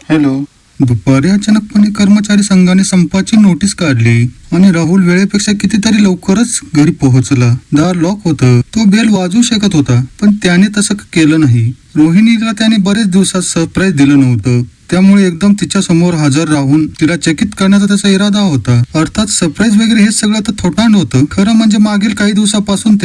Hello. दुपारी अचानकपणे कर्मचारी संघाने संपाची नोटीस काढली आणि राहुल वेळेपेक्षा कितीतरी लवकरच घरी पोहोचला. दार लॉक होतं. तो बेल वाजवू शकत होता, पण त्याने तसं केलं नाही. रोहिणीला त्याने बरेच दिवसात सरप्राईज दिलं नव्हतं, त्यामुळे एकदम तिच्या समोर हजर राहून तिला चकित करण्याचा त्याचा इरादा होता. अर्थात सरप्राईज वगैरे हे सगळं तर थोटांड होतं. खरं म्हणजे मागील काही दिवसापासून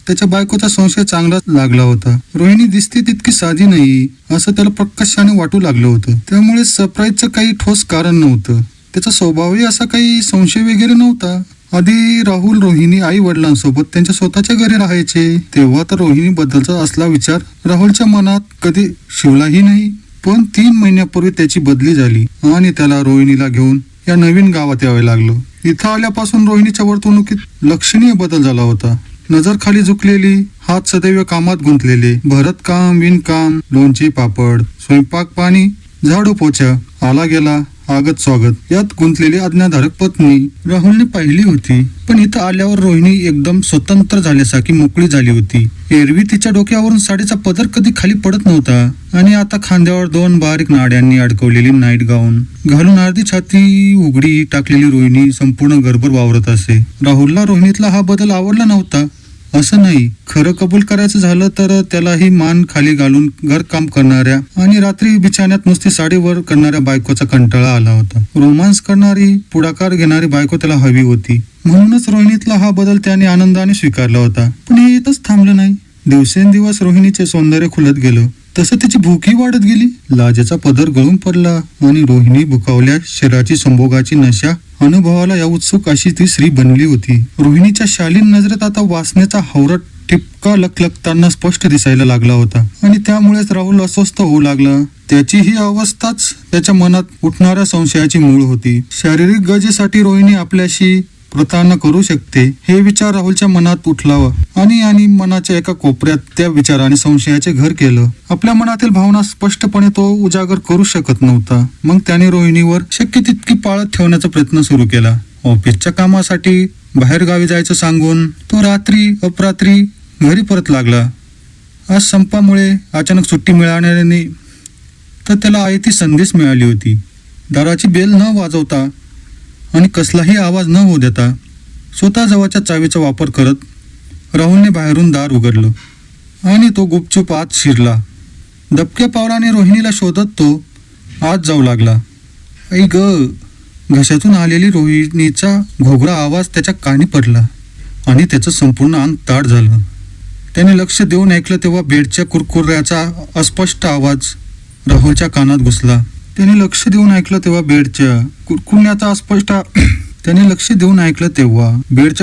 त्याच्या बायकोचा संशय चांगलाच लागला होता. रोहिणी दिसते तितकी साधी नाही असं त्याला प्रकर्षाने वाटू लागलं होतं. त्यामुळे सरप्राईजचं काही ठोस कारण नव्हतं. त्याचा स्वभावही असा काही संशय वगैरे नव्हता. आधी राहुल रोहिणी आई वडिलांसोबत त्यांच्या स्वतःच्या घरी राहायचे, तेव्हा तर रोहिणी बद्दलचा असला विचार राहुलच्या मनात कधी शिवलाही नाही. पण 3 महिन्यापूर्वी त्याची बदली झाली आणि त्याला रोहिणीला घेऊन या नवीन गावात यावे लागलं. इथं आल्यापासून रोहिणीच्या वर्तणुकीत लक्षणीय बदल झाला होता. नजर खाली झुकलेली, हात सदैव कामात गुंतलेले, भरतकाम, विणकाम, लोणचे पापड, स्वयंपाक पाणी, झाडू पोछा, आला गेला, आगत स्वागत यात गुंतलेली आज्ञाधारक पत्नी राहुलने पाहिली होती. पण इथं आल्यावर रोहिणी एकदम स्वतंत्र झाल्यासारखी मोकळी झाली होती. एरवी तिच्या डोक्यावरून साडीचा पदर कधी खाली पडत नव्हता आणि आता खांद्यावर 2 बारीक नाड्यांनी अडकवलेली नाईट गाऊन घालून अर्धी छाती उघडी टाकलेली रोहिणी संपूर्ण घरभर वावरत असे. राहुलला रोहिणीतला हा बदल आवडला नव्हता असं नाही. खरं कबूल करायचं झालं तर त्यालाही मान खाली घालून घरकाम करणाऱ्या आणि रात्री बिछाण्यात नुसती साडीवर करणाऱ्या बायकोचा कंटाळा आला होता. रोमांस करणारी, पुढाकार घेणारी बायको त्याला हवी होती. म्हणूनच रोहिणीतला हा बदल त्याने आनंदाने स्वीकारला होता. पण हे इथंच थांबलं नाही. दिवसेंदिवस रोहिणीचे सौंदर्य खुलत गेलं, तसं तिची भूकही वाढत गेली. लाजेचा पदर गळून पडला आणि रोहिणी भुकावल्या शरीराची संभोगाची नशा अनुभवाला या उत्सुक अशी ती स्त्री बनली होती. रोहिणीच्या शालीन नजरेत आता वासनेचा हवरट टिपका लखलखताना स्पष्ट दिसायला लागला होता आणि त्यामुळेच राहुल अस्वस्थ होऊ लागला. त्याची ही अवस्थाच त्याच्या मनात उठणाऱ्या संशयाची मूळ होती. शारीरिक गरजेसाठी रोहिणी आपल्याशी प्रतारणा करू शकते हे विचार राहुलच्या मनात उठलावा आणि मनाच्या एका कोपऱ्यात त्या विचाराने संशयाचे घर केलं. आपल्या मनातील भावना स्पष्टपणे तो उजागर करू शकत नव्हता. मग त्याने रोहिणीवर शक्य तितकी पाळत ठेवण्याचा प्रयत्न सुरू केला. ऑफिसच्या कामासाठी बाहेर गावी जायचं सांगून तो रात्री अपरात्री घरी परत लागला. आज संपामुळे अचानक सुट्टी मिळाल्याने तर त्याला आयती संदेश मिळाली होती. दाराची बेल न वाजवता आणि कसलाही आवाज न होऊ देता स्वतः जवळच्या चावीचा वापर करत राहुलने बाहेरून दार उघडलं आणि तो गुपचूप आत शिरला. दबक्या पावलाने रोहिणीला शोधत तो आत जाऊ लागला. आई ग! घशातून आलेली रोहिणीचा घोगरा आवाज त्याच्या कानी पडला आणि त्याचं संपूर्ण अंग ताठ झालं. त्याने लक्ष देऊन ऐकलं तेव्हा बेडच्या कुरकुऱ्याचा अस्पष्ट आवाज राहुलच्या कानात घुसला. त्याने लक्ष देऊन ऐकलं तेव्हा बेडच्या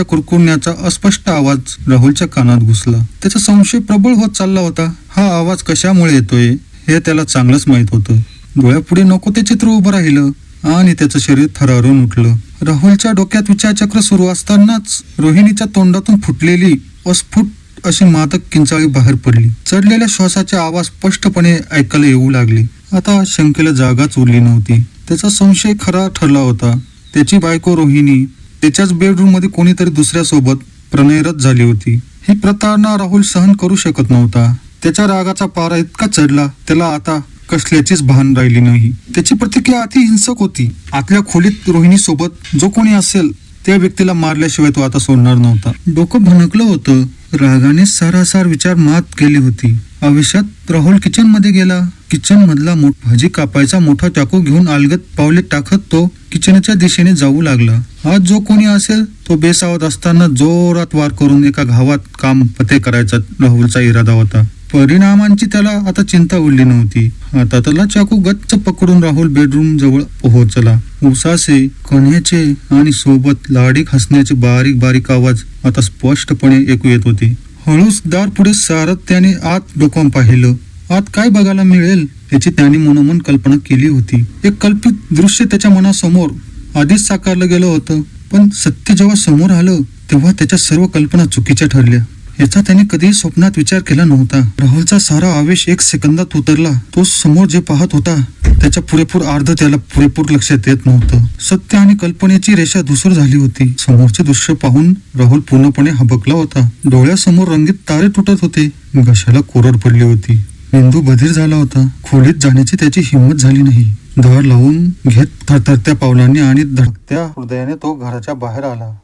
कुरकुरण्याचा अस्पष्ट आवाज राहुलच्या कानात घुसला. त्याचा संशय प्रबळ होत चालला होता. हा आवाज कशामुळे येतोय हे त्याला चांगलंच माहित होतं. डोळ्यापुढे नको ते चित्र उभं राहिलं आणि त्याचं शरीर थरारून उठलं. राहुलच्या डोक्यात विचारचक्र सुरू असतानाच रोहिणीच्या तोंडातून फुटलेली अस्फुट अशी मादक किंचाळी बाहेर पडली. चढलेल्या श्वासाचे आवाज स्पष्टपणे ऐकायला येऊ लागले. आता शंकेला जागाच उरली नव्हती. त्याचा संशय खरा ठरला होता. त्याची बायको रोहिणी त्याच्याच बेडरूम मध्ये कोणीतरी दुसऱ्यासोबत प्रणयरत झाली होती. ही प्रतारणा राहुल सहन करू शकत नव्हता. त्याच्या रागाचा पारा इतका चढला त्याला आता कसल्याचीच भान राहिली नाही. त्याची प्रतिक्रिया अति हिंसक होती. आतल्या खोलीत रोहिणी सोबत जो कोणी असेल त्या व्यक्तीला मारल्याशिवाय तो आता सोडणार नव्हता. डोकं भणकलं होतं. रागाने सारासार विचार मात गेली होती. आवेशात राहुल किचन मध्ये गेला. किचन मधला भाजी कापायचा मोठा चाकू घेऊन अलगद पावले टाकत तो किचनच्या दिशेने जाऊ लागला. आज जो कोणी असेल तो बेसावत असताना जोरात वार करून एका घावात काम पते करायचा राहुलचा इरादा होता. परिणामांची त्याला आता चिंता उरली नव्हती. आता त्याला चाकू गच्च पकडून राहुल बेडरूम जवळ पोहोचला. उसासे, कण्याचे आणि सोबत लाडीक हसण्याचे बारीक बारीक आवाज आता स्पष्टपणे ऐकू येत होते. हळूच दार पुढे सारत त्याने आत डोकावून पाहिलं. आत काय बघायला मिळेल याची त्याने मनोमन कल्पना केली होती. एक कल्पित दृश्य त्याच्या मनासमोर आधीच साकारलं गेलं होतं. पण सत्य जेव्हा समोर आलं तेव्हा त्याच्या सर्व कल्पना चुकीच्या ठरल्या. याचा त्याने कधीही स्वप्नात विचार केला नव्हता. राहुलचा सारा आवेश 1 सेकंदात उतरला. तो समोर जे पाहत होता त्याच्या पुरेपूर अर्ध त्याला पुरेपूर लक्षात येत नव्हतं. सत्य आणि कल्पनेची रेषा धूसर झाली होती. समोरचे दृश्य पाहून राहुल पूर्णपणे हबकला होता. डोळ्यासमोर रंगीत तारे तुटत होते. घशाला कोरड पडली होती. मेंदू बधीर झाला होता. खोलीत जाण्याची त्याची हिंमत झाली नाही. दार लावून घेत थरथरत्या पावलांनी आणि धडकत्या हृदयाने तो घराच्या बाहेर आला.